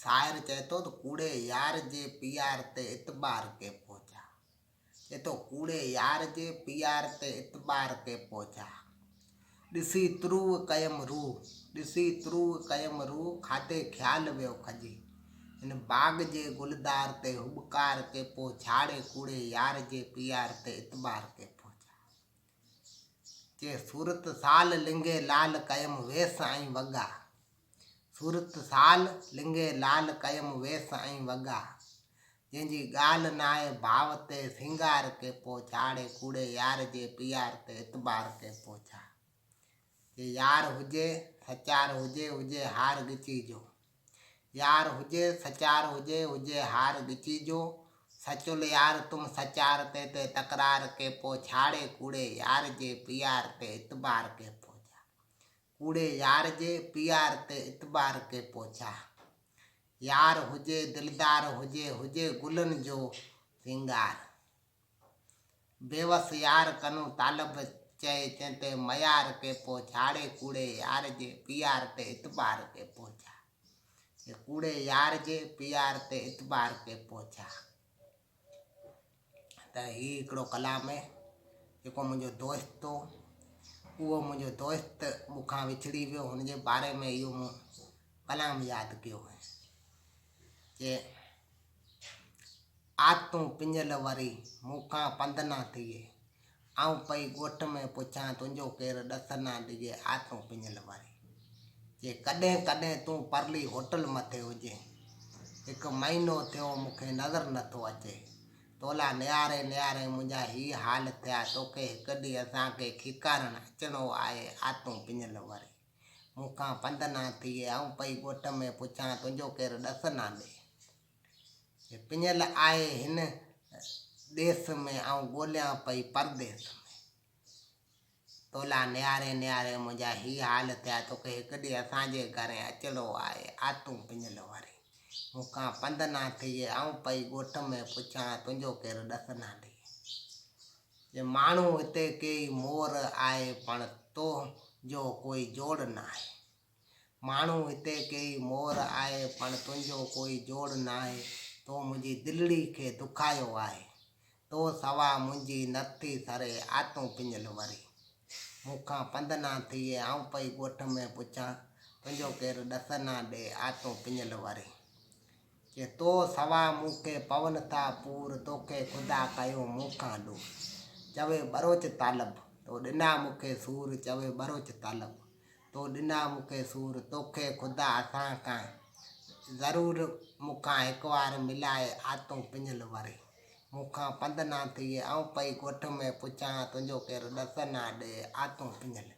शायर चए तो कूड़े यार जे प्यार ते इतबार के पहुंचा। ये तो कूड़े यार जे प्यार ते इतबार के पहुंचा। ॾिसी त्रुव कयम रूह खाते ख्याल वियो खजी। इन बाग जे गुलदार ते हुबकार के पो छाड़े कूड़े यार जे प्यार ते इतबार के पहुंचा। जे सूरत साल लिंगे लाल कयम वेस आई वगा। सूरत साल लिंगे लाल कयम वेस आई वगा। जंहिंजी ॻाल्हि न आहे भाव ते सिंगार के पो छाड़े कूड़े यार जे प्यार ते इतबार के पहुंचा। जे यार हुजे सचार हुजे हार ॻिची जो। यार हुजे सचार हुजे हार ॻिची जो। सचुल यार तुम सचार ते तकरार के पो छाड़े कूड़े यार जे प्यार ते इतबार के पहुंचा। कूड़े यार जे प्यार ते इतबार के पहुंचा। यार हुजे दिलदार हुजे गुलन जो सिंगार। बेवस यार कनु तालब चए चंते मयार के पो छाड़े कूड़े यार जे प्यार ते इतबार के पहुंचा। कूड़े यार जे प्यार ते इतबार के पहुंचा। त ही हिकिड़ो कलाम है जेको मुंहिंजो दोस्त हो उहो मुंहिंजो दोस्त मूंखां विछड़ी वियो हुनजे बारे में इहो मूं कलाम यादि कयो है जे आतूं पिंजल वरी मूंखां पंध न थिए आऊं पई ॻोठ में पुछां तुंहिंजो केरु ॾस न ॾिजे आतूं पिंजल वरी। जे कॾहिं कॾहिं तूं परली होटल मथे हुजे हिकु महीनो थियो मूंखे नज़र नथो अचे तोला नियारे मुंहिंजा ही हाल थिया तोखे हिकु ॾींहुं असांखे खिकारणु अचिणो आहे आतूं पिंजल वरी मूंखां पंध न थिए आऊं पई ॻोठ में पुछां तुंहिंजो केरु ॾस न ॾे। पिंजल आहे हिन देश में आऊं ॻोल्हियां पई परदेस में तोला नियारे मुंहिंजा ही हाल थिया तोखे हिकु ॾींहुं असांजे घरे अचिणो आहे आतूं पिंजल वरी मूंखां पंध न थिए आऊं पई ॻोठ में पुछां तुंहिंजो केरु ॾस न ॾे। जे माण्हू हिते कई मोर आहे पण तो जो कोई जोड़ न आहे। माण्हू हिते कई मोर आहे पण तुंहिंजो कोई जोड़ न आहे। तो मुंहिंजी दिलड़ी खे दुखायो आहे तो सवा मुंहिंजी नथी सरे आतूं पिंजल वरी मूंखां पंध न थिए आऊं पई ॻोठ में पुछां तुंहिंजो केरु ॾस न ॾे आतूं पिंजल वरी। जे तो सवा मूंखे पवन था पूर तोखे ख़ुदा कयो मूंखां दूर चवे बरोच तालब तो ॾिना मूंखे सूर चवे बरोच तालब तो ॾिना मूंखे सूर तोखे ख़ुदा असां खां ज़रूरु मूंखां हिकु बार मिलाए आतूं पिंजल वरी मूंखां पंध न थिए आऊं पई ॻोठ में पुछां तुंहिंजो केरु ॾस न ॾे आतूं पिंजल।